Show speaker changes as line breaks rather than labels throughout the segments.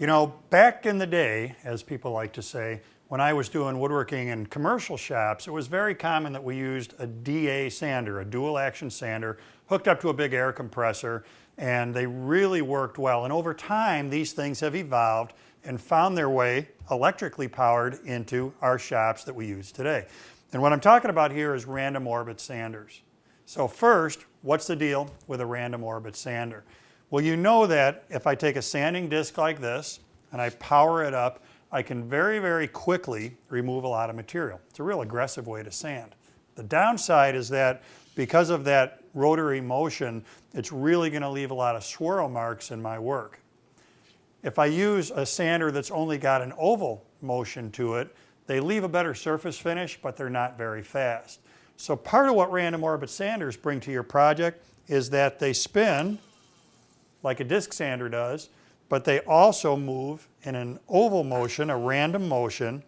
You know, back in the day, as people like to say, when I was doing woodworking in commercial shops, it was very common that we used a DA sander, a dual action sander, hooked up to a big air compressor, and they really worked well. And over time, these things have evolved and found their way, electrically powered, into our shops that we use today. And what I'm talking about here is random orbit sanders. So first, what's the deal with a random orbit sander? Well, you know that if I take a sanding disc like this and I power it up, I can very, very quickly remove a lot of material. It's a real aggressive way to sand. The downside is that because of that rotary motion, it's really going to leave a lot of swirl marks in my work. If I use a sander that's only got an oval motion to it, they leave a better surface finish, but they're not very fast. So part of what random orbit sanders bring to your project is that they spin like a disc sander does, but they also move in an oval motion, a random motion.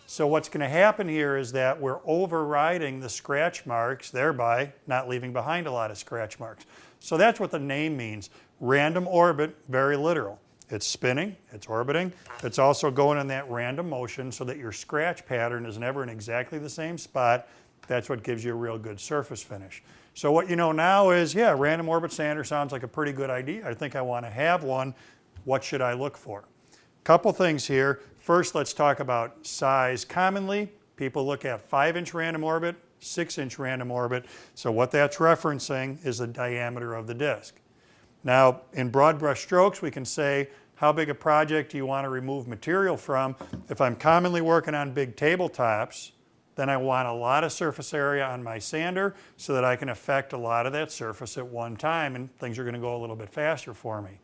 So what's going to happen here is that we're overriding the scratch marks, thereby not leaving behind a lot of scratch marks. So that's what the name means. Random orbit, very literal. It's spinning, it's orbiting, it's also going in that random motion so that your scratch pattern is never in exactly the same spot. That's what gives you a real good surface finish. So what you know now is, yeah, random orbit sander sounds like a pretty good idea. I think I want to have one. What should I look for? Couple things here. First, let's talk about size. Commonly, people look at 5-inch random orbit, 6-inch random orbit. So what that's referencing is the diameter of the disc. Now, in broad brush strokes, we can say, how big a project do you want to remove material from? If I'm commonly working on big tabletops, then I want a lot of surface area on my sander so that I can affect a lot of that surface at one time, and things are going to go a little bit faster for me.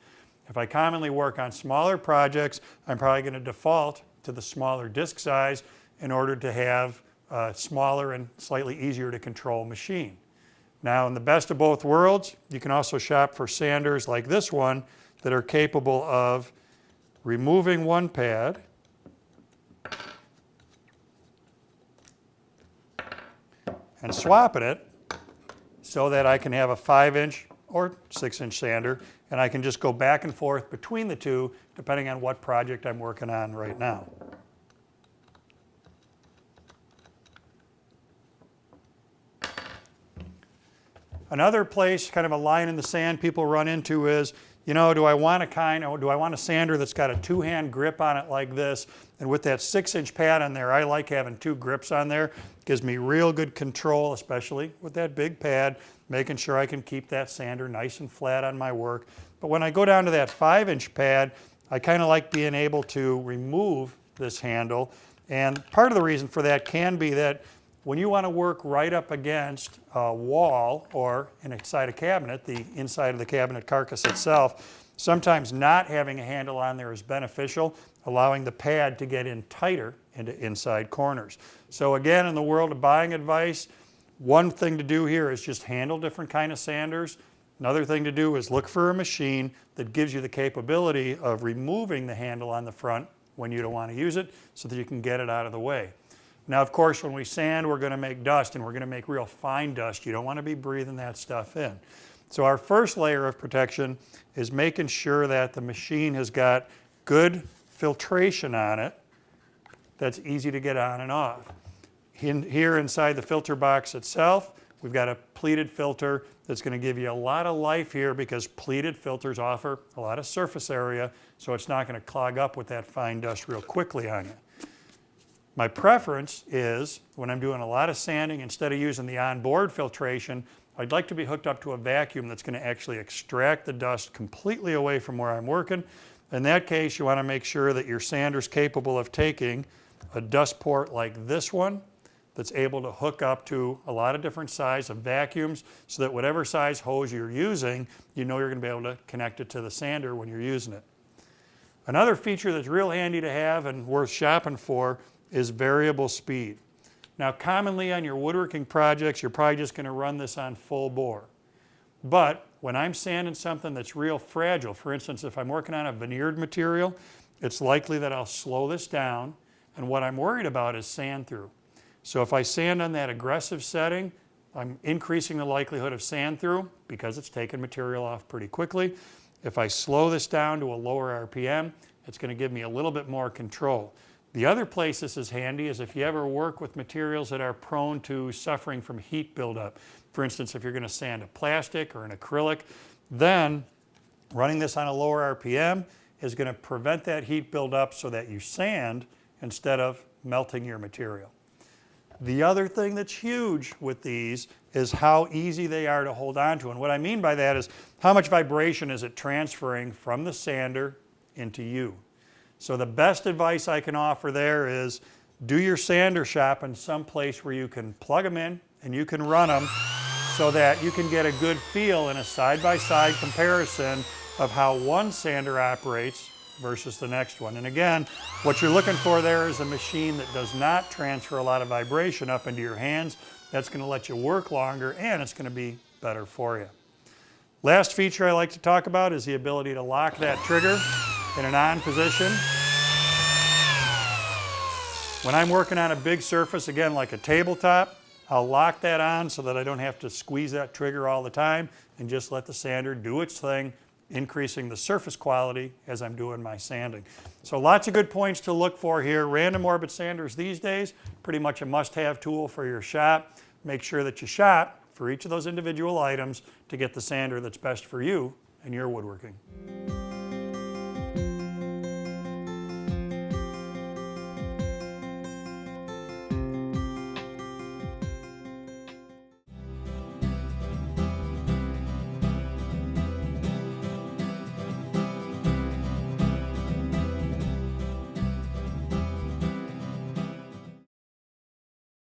If I commonly work on smaller projects, I'm probably going to default to the smaller disc size in order to have a smaller and slightly easier to control machine. Now, in the best of both worlds, you can also shop for sanders like this one that are capable of removing one pad, and swapping it so that I can have a 5-inch or 6-inch sander, and I can just go back and forth between the two depending on what project I'm working on right now. Another place, kind of a line in the sand people run into is, you know, do I want a sander that's got a 2-hand grip on it like this? And with that 6-inch pad on there, I like having 2 grips on there. It gives me real good control, especially with that big pad, making sure I can keep that sander nice and flat on my work. But when I go down to that 5-inch pad, I kind of like being able to remove this handle. And part of the reason for that can be that when you want to work right up against a wall or inside a cabinet, the inside of the cabinet carcass itself, sometimes not having a handle on there is beneficial, allowing the pad to get in tighter into inside corners. So again, in the world of buying advice, one thing to do here is just handle different kind of sanders. Another thing to do is look for a machine that gives you the capability of removing the handle on the front when you don't want to use it so that you can get it out of the way. Now, of course, when we sand, we're going to make dust, and we're going to make real fine dust. You don't want to be breathing that stuff in. So our first layer of protection is making sure that the machine has got good filtration on it that's easy to get on and off. Here inside the filter box itself, we've got a pleated filter that's going to give you a lot of life here because pleated filters offer a lot of surface area, so it's not going to clog up with that fine dust real quickly on you. My preference is, when I'm doing a lot of sanding, instead of using the onboard filtration, I'd like to be hooked up to a vacuum that's going to actually extract the dust completely away from where I'm working. In that case, you want to make sure that your sander's capable of taking a dust port like this one that's able to hook up to a lot of different size of vacuums so that whatever size hose you're using, you know you're going to be able to connect it to the sander when you're using it. Another feature that's real handy to have and worth shopping for is variable speed. Now, commonly on your woodworking projects, you're probably just going to run this on full bore. But when I'm sanding something that's real fragile, for instance, if I'm working on a veneered material, it's likely that I'll slow this down, and what I'm worried about is sand through. So if I sand on that aggressive setting, I'm increasing the likelihood of sand through because it's taking material off pretty quickly. If I slow this down to a lower RPM, It's going to give me a little bit more control. The other place this is handy is if you ever work with materials that are prone to suffering from heat buildup. For instance, if you're going to sand a plastic or an acrylic, then running this on a lower RPM is going to prevent that heat buildup so that you sand instead of melting your material. The other thing that's huge with these is how easy they are to hold on to. And what I mean by that is how much vibration is it transferring from the sander into you. So the best advice I can offer there is do your sander shop in some place where you can plug them in and you can run them so that you can get a good feel in a side-by-side comparison of how one sander operates versus the next one. And again, what you're looking for there is a machine that does not transfer a lot of vibration up into your hands. That's going to let you work longer and it's going to be better for you. Last feature I like to talk about is the ability to lock that trigger in an on position. When I'm working on a big surface, again like a tabletop, I'll lock that on so that I don't have to squeeze that trigger all the time and just let the sander do its thing, increasing the surface quality as I'm doing my sanding. So lots of good points to look for here. Random orbit sanders these days, pretty much a must-have tool for your shop. Make sure that you shop for each of those individual items to get the sander that's best for you and your woodworking.